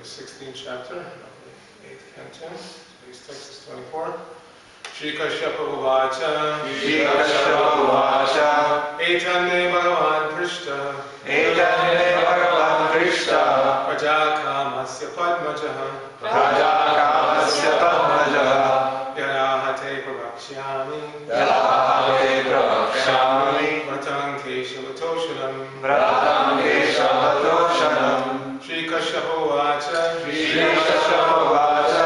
16th chapter of the 8th canto. Today's text is 24. Shri Kashyapa Uvacha. Shri Kashyapa Uvacha. Etanme Bhagavan Krishna. Etanme Bhagavan Krishna. Prajakamasya Padmajaha. Prajakamasya Padmajaha. Yarahate Pravakshyami. Yarahate Pravakshami. Vratam Keshavatoshanam. Vratam Keshavatoshanam. Shri Kashyapa Uvacha. Shri Kashyapa Uvacha.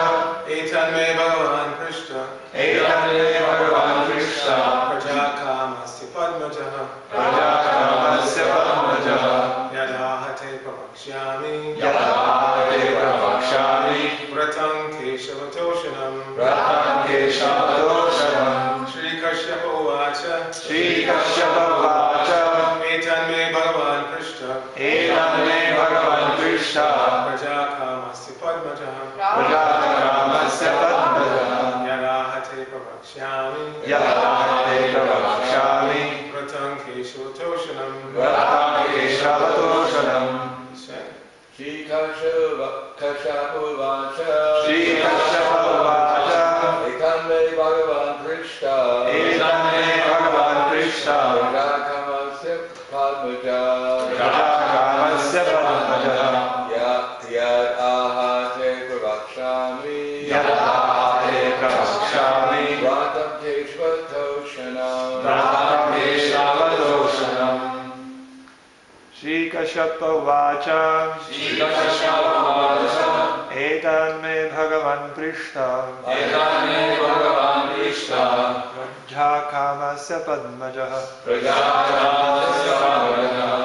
Etanme Bhagavan Krishna. Etanme Bhagavan Krishna. Prajakamasya Padmajaha. Prajakamasya Padmajaha. Yadahate Pravakshyami. Yadahate Pravakshami. Vratam Keshavatoshanam. Vratam Keshavatoshanam. Shri Kashyapa Uvacha. Shri Kashyapa Uvacha. Etanme Bhagavan Krishna. Etanme Bhagavan Krishna. Prajakamasya Padmajaha. Prajakamasya Padmajaha. Yarahate Pravakshyami. Yadahate Pravakshami. Vratam Keshavatoshanam. Vratam Keshavatoshanam. He said, Shri Kashyapa Uvacha. Shri Kashyapa Uvacha. Etanme Bhagavan Krishna. Etanme Bhagavan Krishna. Prajakamasya Padmajaha. Prajakamasya Padmajaha. Yad ahate pravakshami. Yadahate Pravakshami. Vratam Keshavatoshanam. Vratam Keshavatoshanam. Shri Kashyapa Uvacha. Shri Kashyapa Uvacha. Etanme Bhagavan Krishna. Etanme Bhagavan Krishna. Prajakamasya Padmajaha. Prajakamasya Padmajaha.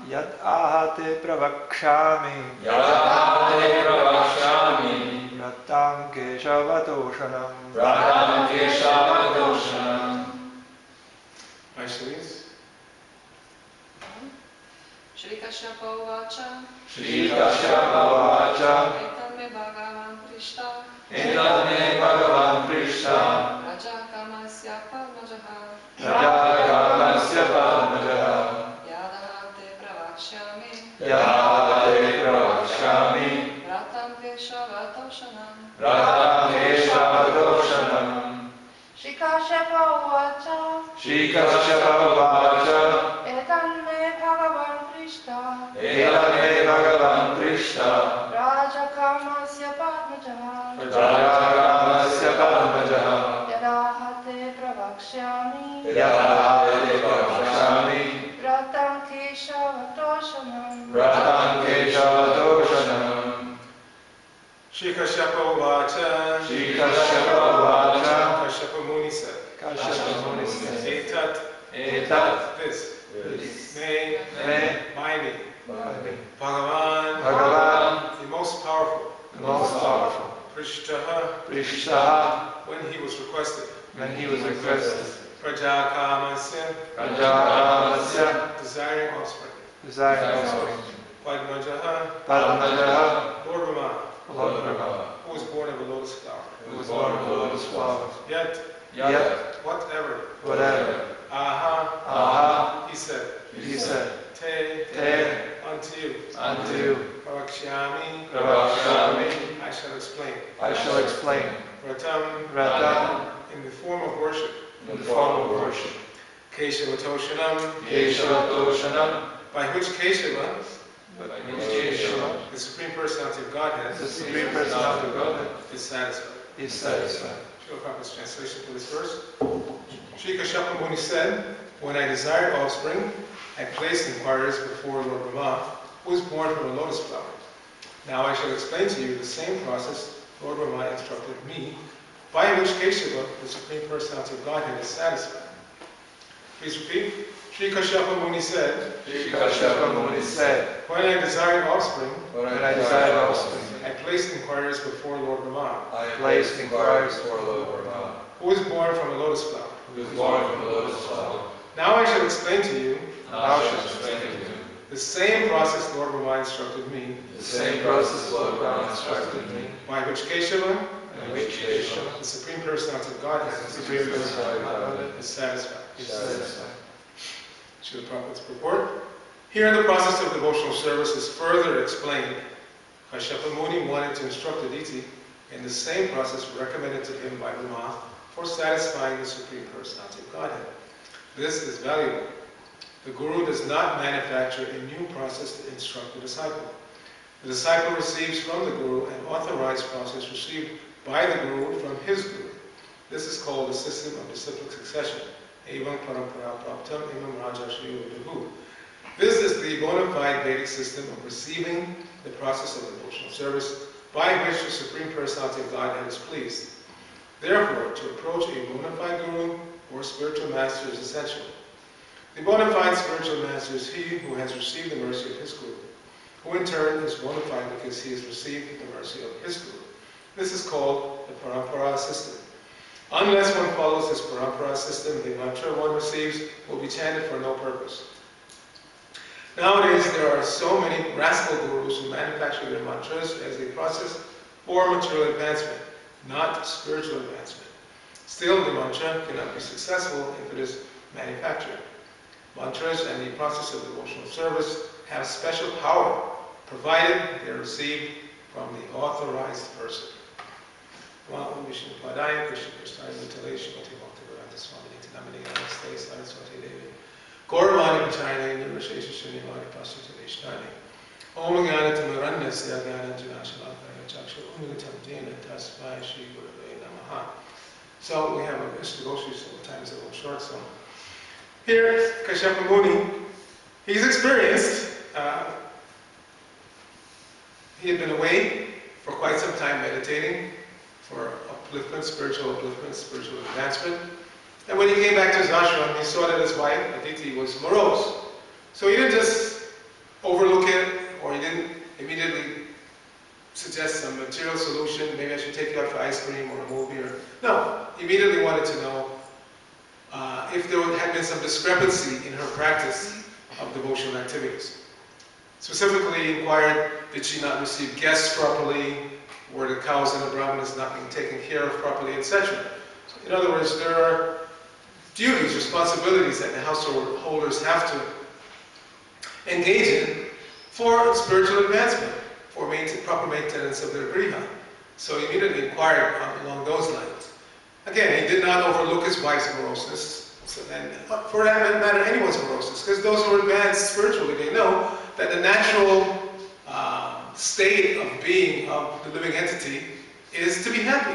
Yad ahate pravakshami. Yadahate Pravakshami. Vratam Keshavatoshanam. Vratam Keshavatoshanam. Vaishnavis, Shri Kashyapa Uvacha. Shri Kashyapa Uvacha. Etanme Bhagavan Krishna. Etanme Bhagavan Krishna. Prajakamasya Padmajaha. Prajakamasya Padmajaha. Yadahate Pravakshami. Yadahate Pravakshami. Vratam Keshavatoshanam. Vratam Keshavatoshanam. Shri Kashyapa Uvacha. Shri Kashyapa Uvacha. Etanme Bhagavan Krishna. Etanme Bhagavan Krishna. Prajakamasya Padmajaha. Prajakamasya Padmajaha. Yadahate Pravakshami. Yadahate Pravakshami. Vratam Keshavatoshanam. Vratam Keshavatoshanam. Shri Kashyapa Uvacha. Shri Kashyapa Uvacha. Kashyapa Muni said, Kashyapa Muni said, Etat, Etat. this, This. me, Me. my me, Bhagavan. Bhagavan, Bhagavan, the most powerful, the most powerful, Krishna, Krishna, when he was requested, when he was requested, Prajakamasya, Prajakamasya, desiring offspring, desiring offspring, Padmajaha, Padmajaha, Lord Brahma, Lord Brahma, who was born of a lotus flower. who was born of the lotus flower. Yet, Yet, whatever, whatever, aha, aha, he said, he said, te, te, unto you, unto Pravakshyami, Pravakshami, I shall explain. I shall explain, Vratam, Vratam, in the form of worship, in the form of worship, Keshavatoshanam, Keshavatoshanam, by which Keshava, Keshava, the Supreme Personality of Godhead, the Supreme Personality of Godhead, is satisfied. is satisfied. Srila Prabhupada's translation for this verse. Shri Kashyapa Muni said, when I desired offspring, I placed inquirers before Lord Brahma, who was born from a lotus flower. Now I shall explain to you the same process Lord Brahma instructed me, by which Keshava, the Supreme Personality of Godhead, is satisfied. Please repeat. Shri Kashyapa Muni said, Shri Kashyapa Muni said, when I desired offspring, when I desired offspring, I placed inquirers before Lord Brahma, I placed inquiries for Lord Brahma. who was born from a lotus flower. Who was born from the lotus flower. Now I shall explain to you now shall explain to you the same process Lord Brahma instructed me, the same process Lord Brahma instructed me, by which Keshava, and which Keshava, the Supreme Personality of Godhead, the Supreme Personality of Godhead, is satisfied. is satisfied. Srila Prabhupada's purport. Here the process of devotional service is further explained Kashyapa Muni wanted to instruct Aditi in the same process recommended to him by Brahma for satisfying the Supreme Personality of Godhead. This is valuable. The Guru does not manufacture a new process to instruct the disciple. The disciple receives from the Guru an authorized process received by the Guru from his Guru. This is called the system of disciplic succession. Evam parampara praptam imam raja shri viduhu. This is the bona fide Vedic system of receiving the process of devotional service by which the Supreme Personality of Godhead is pleased. Therefore, to approach a bona fide Guru or spiritual master is essential. The bona fide spiritual master is he who has received the mercy of his Guru, who in turn is bona fide because he has received the mercy of his Guru. This is called the parampara system. Unless one follows this parampara system, the mantra one receives will be chanted for no purpose. Nowadays, there are so many rascal gurus who manufacture their mantras as a process for material advancement, not spiritual advancement. Still, the mantra cannot be successful if it is manufactured. Mantras and the process of devotional service have special power, provided they are received from the authorized person. Vishnu Padaya, Krishna Krishna, Vitale, Shimati Bhakti Vedanta Swami, Nitinamini, Namaste, Saraswati Devi, Gauravani Pachayani, Nirvashesha Srinivani, Pasita Vishnani, Om Jnana Tamaranya, Syagana Janashalataya, Chaksha, Umilitam Dina, Tasmai, Shri Gurave Namaha. So we have a list to go through, so the time is a little short, so. Here, Kashyapa Muni, he's experienced, he had been away for quite some time meditating for upliftment, spiritual advancement. And when he came back to his ashram, he saw that his wife, Aditi, was morose. So he didn't just overlook it, or he didn't immediately suggest some material solution, maybe I should take you out for ice cream or a movie, or no. He immediately wanted to know if there had been some discrepancy in her practice of devotional activities. Specifically, he inquired, did she not receive guests properly? Were the cows and the brahmanas not being taken care of properly, etc. So in other words, there are duties, responsibilities that the householders have to engage in for spiritual advancement, for proper maintenance of their griha. So he immediately inquired along those lines. Again, he did not overlook his wife's moroseness, and for that matter, anyone's moroseness, because those who are advanced spiritually, they know that the natural state of being of the living entity is to be happy.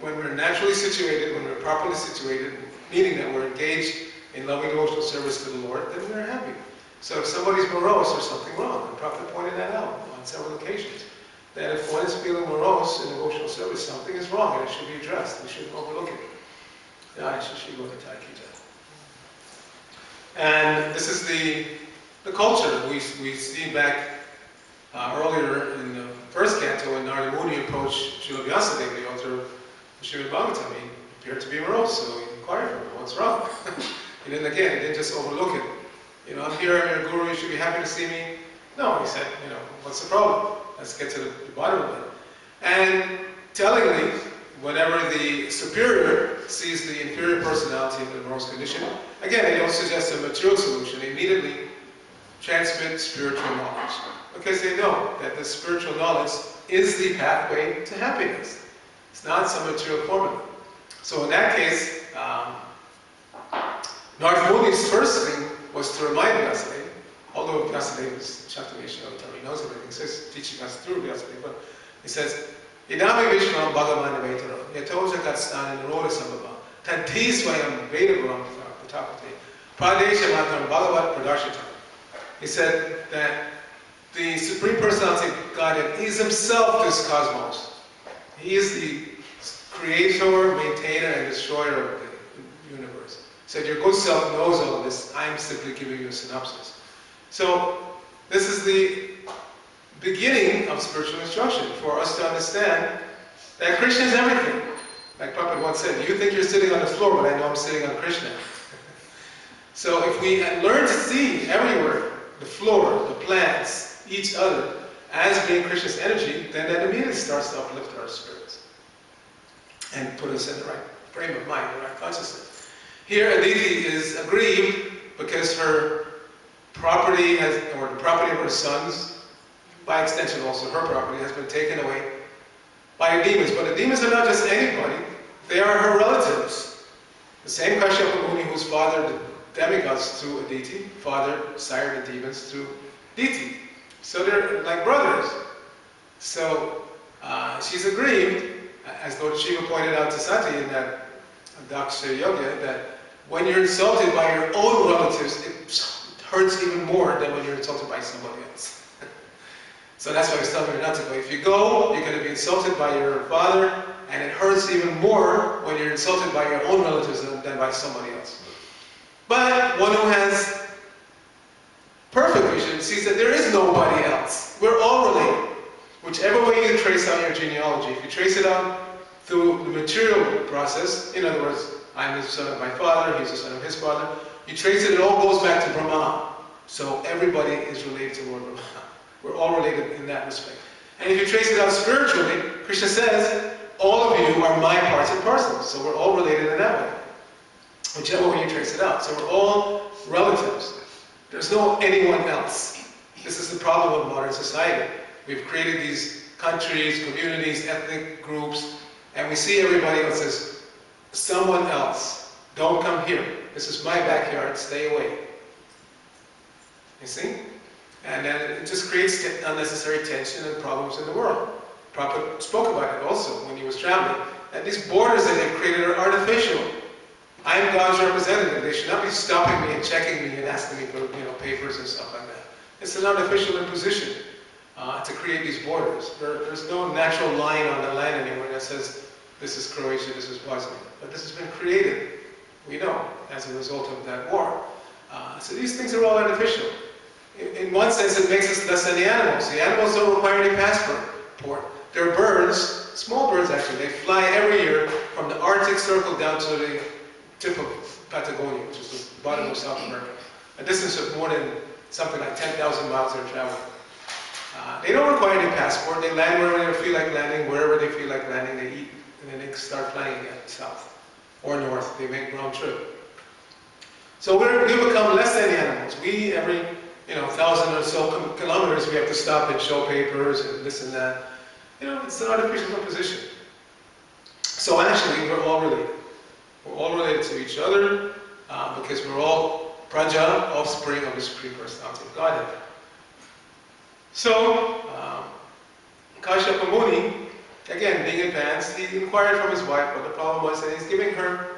When we're naturally situated, when we're properly situated, meaning that we're engaged in loving devotional service to the Lord, then we're happy. So if somebody's morose, there's something wrong. The Prophet pointed that out on several occasions. That if one is feeling morose in devotional service, something is wrong and it should be addressed. We shouldn't overlook it. And this is the culture we see back earlier in the first canto when Narada Muni approached Srila Vyasadeva, the author of Srimad Bhagavatam. He appeared to be morose, so he inquired of him, what's wrong? He didn't just overlook it. You know, I'm here, I'm your guru, you should be happy to see me. No, he said, you know, what's the problem? Let's get to the bottom of it. And tellingly, whenever the superior sees the inferior personality in the morose condition, again, they don't suggest a material solution, they immediately transmit spiritual knowledge. Because they know that the spiritual knowledge is the pathway to happiness. It's not some material formula. So in that case, Narada Muni's first thing was to remind Vyasadeva, although Vyasadeva is Shakti-Vaishnava, he knows everything, he says, teaching us through Vyasadeva, but he says, Idami Vishnu Bhagavan Vetara, Yatoja Katstan Niroda Sambhava, Tanti Swayam Vedaguram Patapate, Pradesha Matram Bhagavat Pradashita. He said that the Supreme Personality of Godhead is himself this cosmos. He is the creator, maintainer, and destroyer of the universe. He said, your good self knows all of this, I'm simply giving you a synopsis. So, this is the beginning of spiritual instruction for us to understand that Krishna is everything. Like Prabhupada once said, you think you're sitting on the floor, but I know I'm sitting on Krishna. So if we learn to see everywhere, the floor, the plants, each other, as being Krishna's energy, then that immediately starts to uplift our spirits and put us in the right frame of mind, the right consciousness. Here Aditi is aggrieved because her property or the property of her sons by extension also her property, has been taken away by the demons. But the demons are not just anybody, they are her relatives. The same Kashyapa Muni whose father the demigods through a deity, father sired the demons through deity. So they're like brothers. So she's aggrieved, as Lord Shiva pointed out to Sati in that Daksha Yoga, that when you're insulted by your own relatives, it hurts even more than when you're insulted by somebody else. So that's why he's telling her not to go. If you go, you're going to be insulted by your father, and it hurts even more when you're insulted by your own relatives than by somebody else. But one who has perfect vision sees that there is nobody else. We're all related. Whichever way you trace out your genealogy, if you trace it out through the material process, in other words, I'm the son of my father, he's the son of his father, you trace it all goes back to Brahma. So everybody is related to Lord Brahma. We're all related in that respect. And if you trace it out spiritually, Krishna says, all of you are my parts and parcels. So we're all related in that way. Whichever way you trace it out. So we're all relatives. There's no anyone else. This is the problem of modern society. We've created these countries, communities, ethnic groups, and we see everybody else as someone else. Don't come here. This is my backyard. Stay away. You see? And then it just creates unnecessary tension and problems in the world. Prabhupada spoke about it also when he was traveling, that these borders that they've created are artificial. I am God's representative. They should not be stopping me and checking me and asking me for papers and stuff like that. It's an artificial imposition to create these borders. There's no natural line on the land anywhere that says this is Croatia, this is Bosnia. But this has been created, we know, as a result of that war. So these things are all artificial. In one sense, it makes us less than the animals. The animals don't require any passport. They're birds, small birds actually. They fly every year from the Arctic Circle down to the tip of Patagonia, which is the bottom of South America. A distance of more than something like 10,000 miles they're traveling. They don't require any passport. They land wherever they feel like landing, wherever they feel like landing, they eat, and then they start flying again, south or north. They make round trip. So we become less than the animals. We, every 1,000 or so kilometers, we have to stop and show papers and this and that. It's an artificial imposition. So actually, we're all related. We're all related to each other because we're all praja, offspring of the Supreme Personality of Godhead. So, Kashyapa Muni, again, being advanced, he inquired from his wife what the problem was, and he's giving her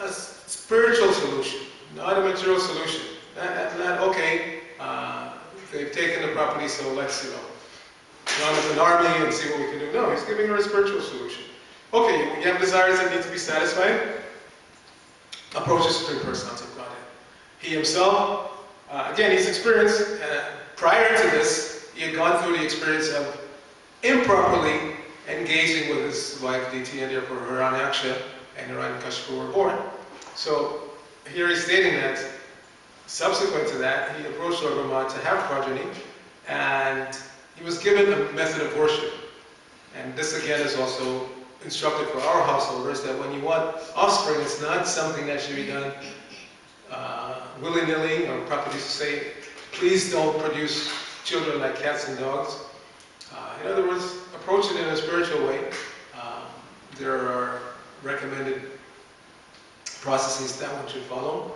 a spiritual solution, not a material solution. Not okay, they've taken the property, so let's, run up an army and see what we can do. No, he's giving her a spiritual solution. Okay, you have desires that need to be satisfied. Approach the Supreme Personality of Godhead. He himself, again, he's experienced, prior to this, he had gone through the experience of improperly engaging with his wife, Diti, and therefore Hiranyaksha and Hiranyakashipu were born. So here he's stating that subsequent to that, he approached Lord Brahma to have progeny, and he was given a method of worship. And this again is also instructed for our householders, that when you want offspring, it's not something that should be done willy-nilly, or Prabhupada used to say, please don't produce children like cats and dogs. In other words, approach it in a spiritual way. There are recommended processes that one should follow.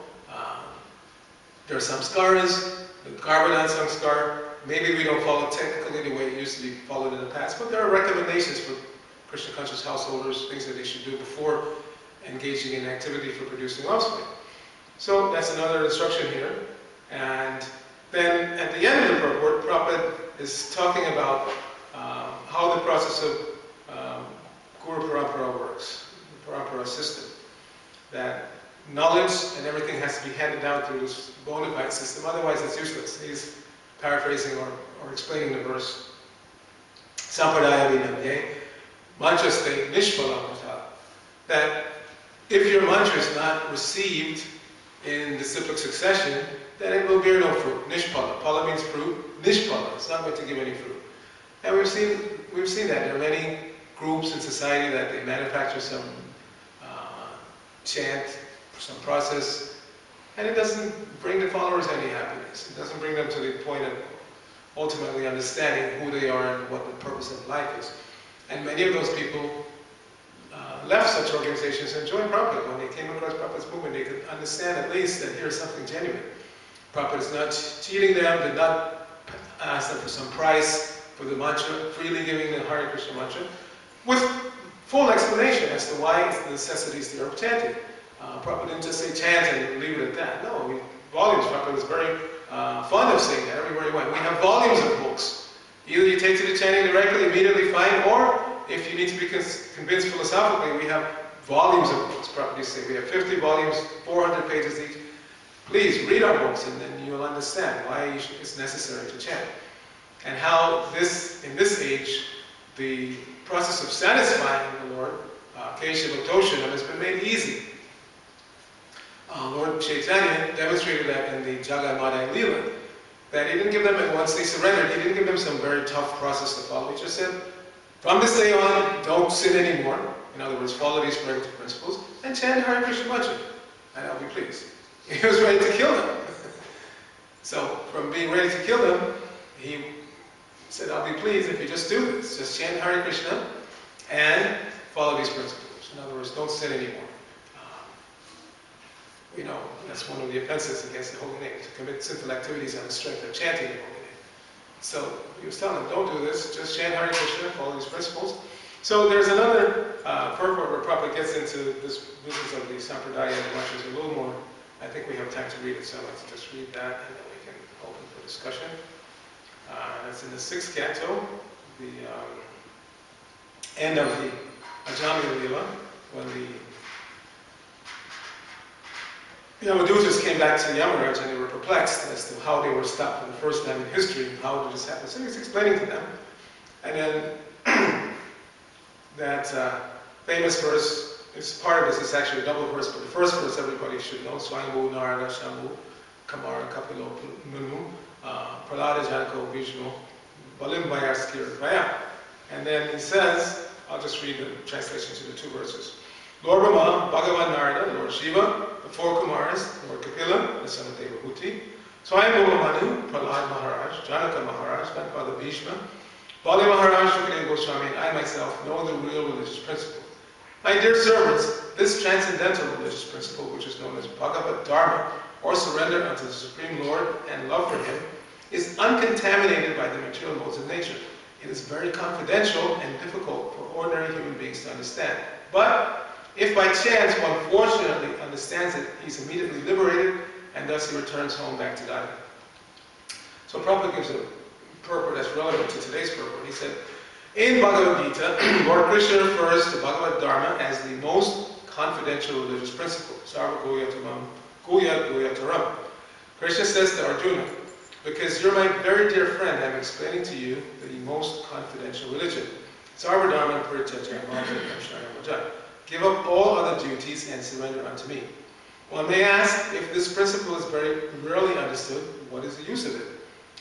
There are samskaras, the Garbhadan samskar. Maybe we don't follow technically the way it used to be followed in the past, but there are recommendations for Krishna conscious householders, things that they should do before engaging in activity for producing offspring. So that's another instruction here. And then at the end of the purport, Prabhupada is talking about how the process of Guru Parampara works, the Parampara system. That knowledge and everything has to be handed down through this bona fide system, otherwise it's useless. He's paraphrasing or explaining the verse. Sampradaya vinamye, mantraste nishpalamata. That if your mantra is not received in the cyclic succession, then it will bear no fruit. Nishpala. Pala means fruit. Nishpala. It's not going to give any fruit. And we've seen that. There are many groups in society that they manufacture some chant, some process, and it doesn't bring the followers any happiness. It doesn't bring them to the point of ultimately understanding who they are and what the purpose of life is. And many of those people left such organizations and joined Prabhupada. When they came across Prabhupada's movement, they could understand at least that here's something genuine. Prabhupada is not cheating them, did not ask them for some price for the mantra, freely giving the Hare Krishna mantra, with full explanation as to why it's the necessities they are chanting. Prabhupada didn't just say chant and leave it at that. No, volumes. Prabhupada was very fond of saying that everywhere he went. We have volumes of books. Either you take to the chanting directly, immediately, fine, or if you need to be convinced philosophically, we have volumes of books. Prabhupada used to say we have 50 volumes, 400 pages each. Please read our books and then you'll understand why it's necessary to chant. And how in this age, the process of satisfying the Lord, Keshava Toshanam, has been made easy. Lord Chaitanya demonstrated that in the Jagai Leela, that he didn't give them, once they surrendered, he didn't give them some very tough process to follow. He just said, from this day on, don't sin anymore. In other words, follow these spiritual principles and chant Hare Krishna mantra, and I'll be pleased. He was ready to kill them. So, from being ready to kill them, he said, I'll be pleased if you just do this. Just chant Hare Krishna and follow these principles. In other words, don't sin anymore. We know that's one of the offenses against the holy name, to commit sinful activities on the strength of chanting the holy name. So he was telling them, don't do this, just chant Hare Krishna, follow these principles. So there's another purport where Prabhupada gets into this business of the Sampradaya and mantras a little more. I think we have time to read it, so let's just read that and then we can open for discussion. That's in the 6th canto, the end of the Ajami Leela, when the Yamadutas came back to Yamaraj and they were perplexed as to how they were stopped for the first time in history. How did this happen? So he's explaining to them. And then that famous verse, part of this is actually a double verse, but the first verse everybody should know. Swayambhu Narada Shamu Kamara Kapilo Munu Pralada Janako Vishnu Balim Vayarskir Vaya. And then he says, I'll just read the translation to the 2 verses. Lord Brahma, Bhagavan Narada, Lord Shiva, the 4 Kumaras, Lord Kapila, the son of Devahuti, Swayambhu Manu, Prahlad Maharaj, Janaka Maharaj, Grandfather Bhishma, Bali Maharaj, Shukadeva Goswami, and I myself know the real religious principle. My dear servants, this transcendental religious principle, which is known as Bhagavad Dharma, or surrender unto the Supreme Lord and love for Him, is uncontaminated by the material modes of nature. It is very confidential and difficult for ordinary human beings to understand. But if by chance one fortunately understands it, he's immediately liberated, and thus he returns home back to God. So Prabhupada gives a purport that's relevant to today's purport. He said, in Bhagavad Gita, Lord Krishna refers to Bhagavad Dharma as the most confidential religious principle. Sarva Goyataram, Goyataram. Krishna says to Arjuna, because you're my very dear friend, I'm explaining to you the most confidential religion. Sarva Dharma Parityajya Mājaya. Give up all other duties and surrender unto me. One may ask, if this principle is very rarely understood, what is the use of it?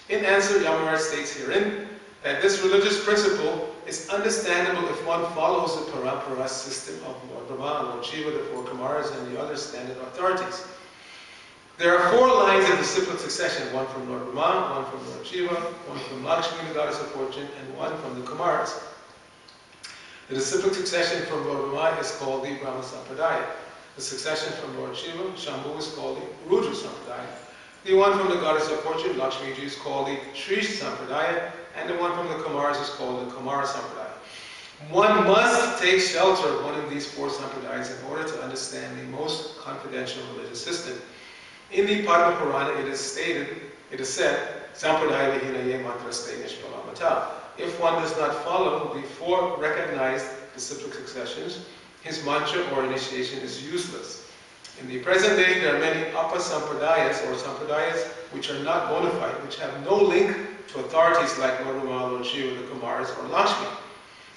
In answer, Yamaraj states herein that this religious principle is understandable if one follows the Parampara system of Lord Brahma, Lord Shiva, the 4 Kumaras, and the other standard authorities. There are 4 lines of disciplic succession, one from Lord Brahma, one from Lord Shiva, one from Lakshmi, the goddess of fortune, and one from the Kumaras. The disciplic succession from Lord Brahma is called the Brahma Sampradaya. The succession from Lord Shiva, Shambhu, is called the Rudra Sampradaya. The one from the goddess of fortune, Lakshmi, is called the Shrish Sampradaya, and the one from the Kumaras is called the Kumara Sampradaya. One must take shelter of one of these 4 Sampradayas in order to understand the most confidential religious system. In the Padma Purana, it is said, Sampradaya Vihinaye Matraste Nishpalamata. If one does not follow the 4 recognized disciplic successions, his mantra or initiation is useless. In the present day, there are many Apa Sampradayas or Sampradayas which are not bona fide, which have no link to authorities like Lord Brahma, Lord Shiva, the Kumaras, or Lakshmi.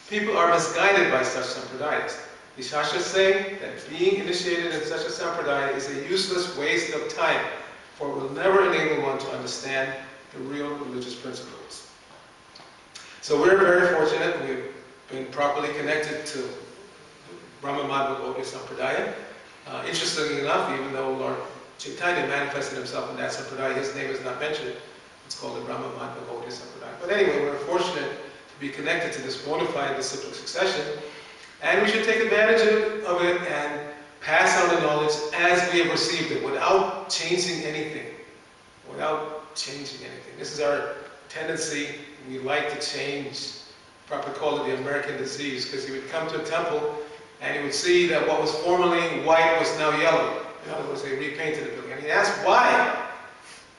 People are misguided by such Sampradayas. The Shastras say that being initiated in such a Sampradaya is a useless waste of time, for it will never enable one to understand the real religious principles. So we're very fortunate. We've been properly connected to Brahma Madhva Gaudiya Sampradaya. Interestingly enough, even though Lord Chaitanya manifested himself in that Sampradaya, his name is not mentioned. It's called the Brahma-Matma Gaudiya Sampradaya. But anyway, we're fortunate to be connected to this bona fide disciplic succession, and we should take advantage of it and pass on the knowledge as we have received it, without changing anything. Without changing anything. This is our tendency. We like to change. Prabhupada called it the American disease, because he would come to a temple and he would see that what was formerly white was now yellow. In other words, they repainted the building. And he asked, why?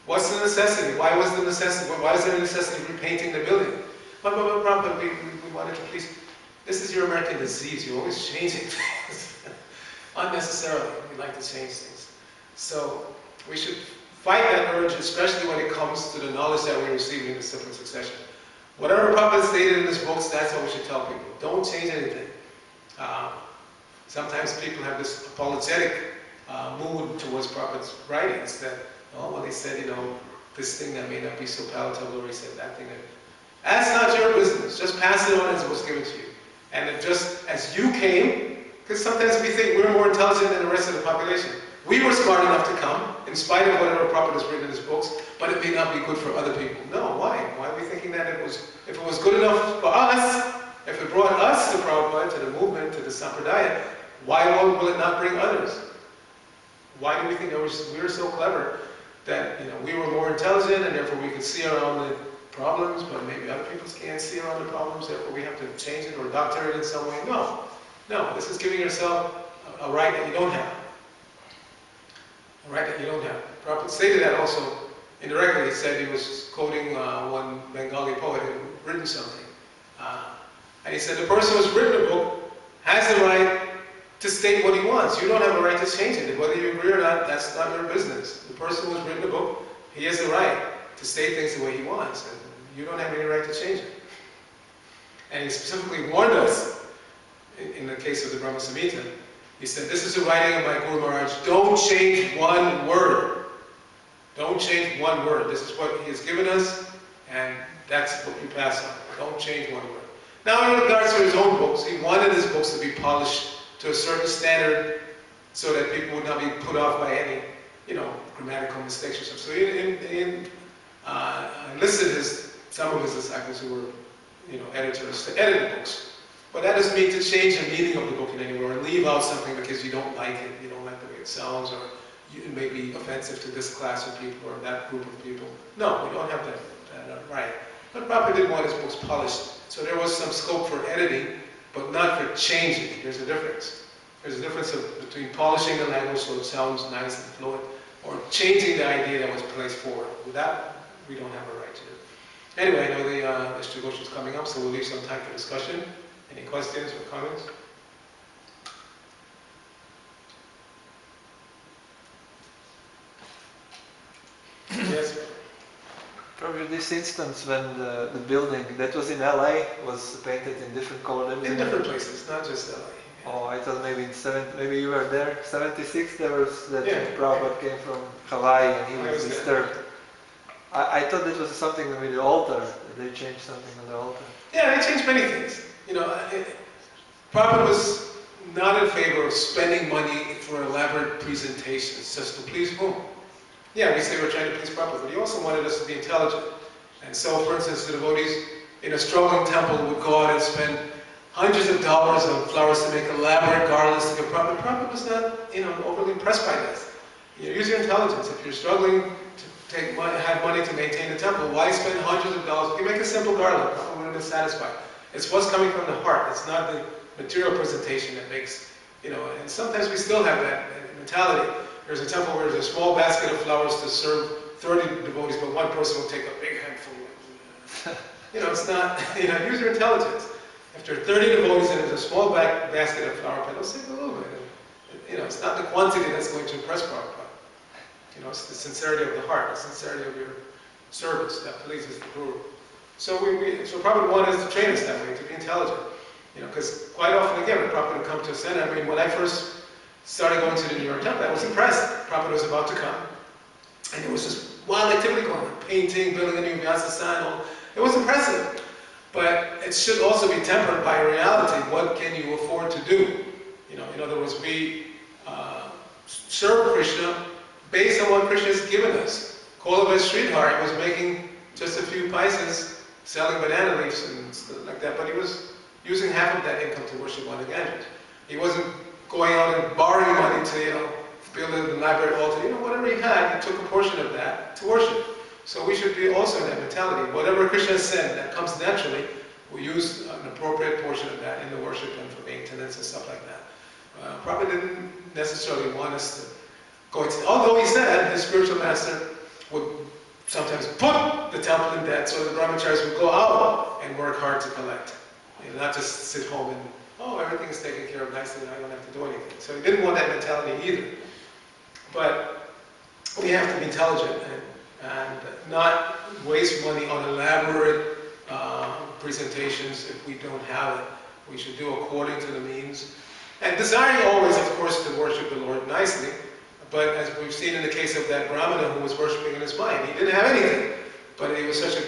What's the necessity? Why was the necessity? Why is there a necessity of repainting the building? But Prabhupada, we wanted to please. This is your American disease. You're always changing things unnecessarily. We like to change things. So we should fight that urge, especially when it comes to the knowledge that we receive in the disciplic succession. Whatever Prabhupada stated in his books, that's what we should tell people. Don't change anything. Sometimes people have this apologetic mood towards Prabhupada's writings that, oh, well, he said, this thing that may not be so palatable, or he said that thing. That's not your business. Just pass it on as it was given to you. And if just as you came, because sometimes we think we're more intelligent than the rest of the population. We were smart enough to come, in spite of whatever Prabhupada has written in his books, but it may not be good for other people. No, why? Why are we thinking that if it was good enough for us, if it brought us to Prabhupada, to the movement, to the Sampradaya, why will it not bring others? Why do we think we're so clever that we were more intelligent and therefore we could see around the problems, but maybe other people can't see around the problems, therefore we have to change it or doctor it in some way? No. No, this is giving yourself a right that you don't have. A right that you don't have. Prabhupada stated that also indirectly. He said he was quoting one Bengali poet who had written something. And he said the person who's written a book has the right to state what he wants. You don't have a right to change it. And whether you agree or not, that's not your business. The person who's written a book, he has the right to state things the way he wants. And you don't have any right to change it. And he specifically warned us, in the case of the Brahma Samhita, he said, this is a writing of my Guru Maharaj, don't change one word. Don't change one word. This is what he has given us, and that's what you pass on. Don't change one word. Now, in regards to his own books, he wanted his books to be polished to a certain standard so that people would not be put off by any, grammatical mistakes or something. So he enlisted some of his disciples who were, editors to edit the books. But that doesn't mean to change the meaning of the book in any way, or leave out something because you don't like it, you don't like the way it sounds, or it may be offensive to this class of people or that group of people. No, we don't have that right. But Prabhupada didn't want his books polished, so there was some scope for editing, but not for changing. There's a difference. There's a difference between polishing the language so it sounds nice and fluent, or changing the idea that was placed forward. With that, we don't have a right to do. Anyway, I know the Ishtagosh is coming up, so we'll leave some time for discussion. Any questions or comments? Yes? Probably this instance when the building that was in LA was painted in different colors. In different places, not just LA. Oh, I thought maybe maybe you were there. 76 there was that Prabhupada came from Hawaii and he was disturbed. I thought that was something with the altar. They changed something on the altar. Yeah, they changed many things. Prabhupada was not in favor of spending money for elaborate presentations just to please whom? Yeah, we say we're trying to please Prabhupada, but he also wanted us to be intelligent. And so, for instance, the devotees in a struggling temple would go out and spend hundreds of dollars on flowers to make elaborate garlands to give Prabhupada. Prabhupada was not, overly impressed by this. Use your intelligence. If you're struggling to have money to maintain the temple, why spend hundreds of dollars? You make a simple garland. Prabhupada would have been satisfied. It's what's coming from the heart. It's not the material presentation that makes, and sometimes we still have that mentality. There's a temple where there's a small basket of flowers to serve 30 devotees, but one person will take a big handful. It's not, use your intelligence. If there are 30 devotees and there's a small basket of flower petals, take a little bit. It's not the quantity that's going to impress Prabhupada. It's the sincerity of the heart, the sincerity of your service that pleases the Guru. So so Prabhupada wanted us to train us that way, to be intelligent. Because quite often, again, when Prabhupada would come to a center, when I first started going to the New York Temple, I was impressed. Prabhupada was about to come. And there was this wild activity going on, painting, building a new Vyasa sign. It was impressive. But it should also be tempered by reality. What can you afford to do? In other words, we serve Krishna based on what Krishna has given us. Kolava Sridhar was making just a few paisas selling banana leaves and stuff like that, but he was using half of that income to worship on the Ganges. He wasn't going out and borrowing money to, build an elaborate altar. Whatever he had, he took a portion of that to worship. So we should be also in that mentality. Whatever Krishna said that comes naturally, we use an appropriate portion of that in the worship and for maintenance and stuff like that. Prabhupada didn't necessarily want us to go into, although he said his spiritual master would sometimes put the temple in debt so the brahmacharis would go out and work hard to collect. Not just sit home and, everything is taken care of nicely and I don't have to do anything. So he didn't want that mentality either. But we have to be intelligent and not waste money on elaborate presentations if we don't have it. We should do according to the means. And desiring always, of course, to worship the Lord nicely. But as we've seen in the case of that Brahmana who was worshiping in his mind, he didn't have anything. But he was such an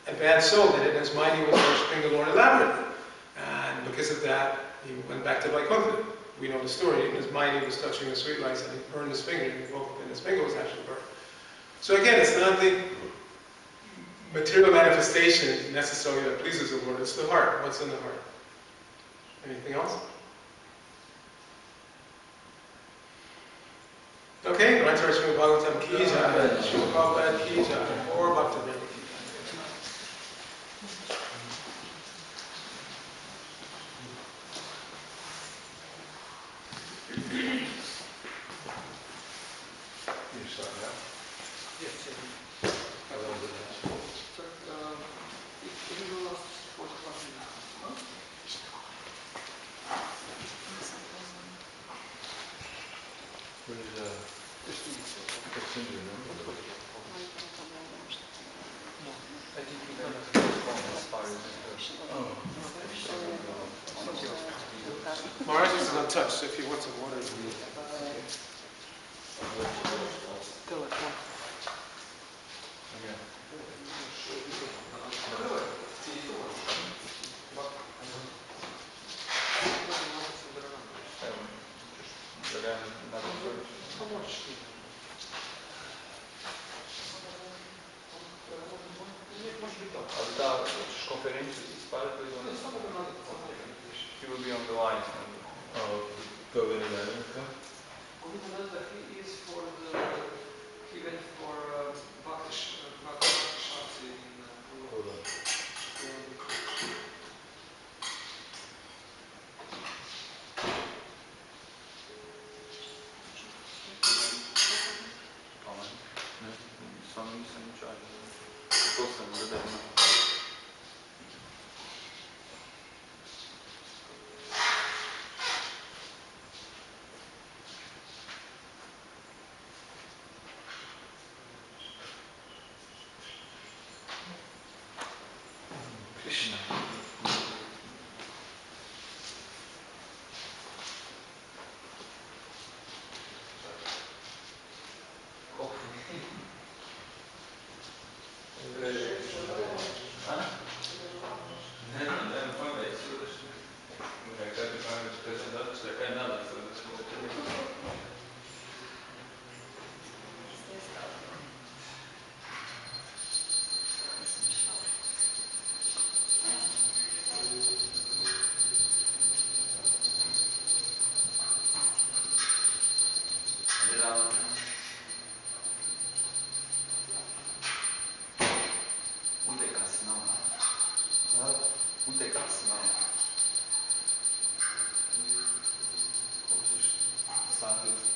advanced soul that in his mind he was worshiping the Lord elaborately. And because of that, he went back to Vaikuntha. We know the story. In his mind he was touching the sweet rice and he burned his finger. And he woke up and his finger was actually burned. So again, it's not the material manifestation necessarily that pleases the Lord. It's the heart. What's in the heart? Anything else? Okay, right to our Srimad Bhagavatam ki jai, Srila Prabhupada ki jai, or Bhaktivinoda ki You start now? Yes, How long is it? so, it will last 45 minutes. What is, what's in your number? I think we can as far as it Oh. Maharaj is untouched, so if he wants some water, Telephone. Okay. Ale ta konferencja spala to jest he will be on the line. Oh, Govinda Madhavika? He is for he went for Bhakti Shakti in Hold on. Krishna. Santo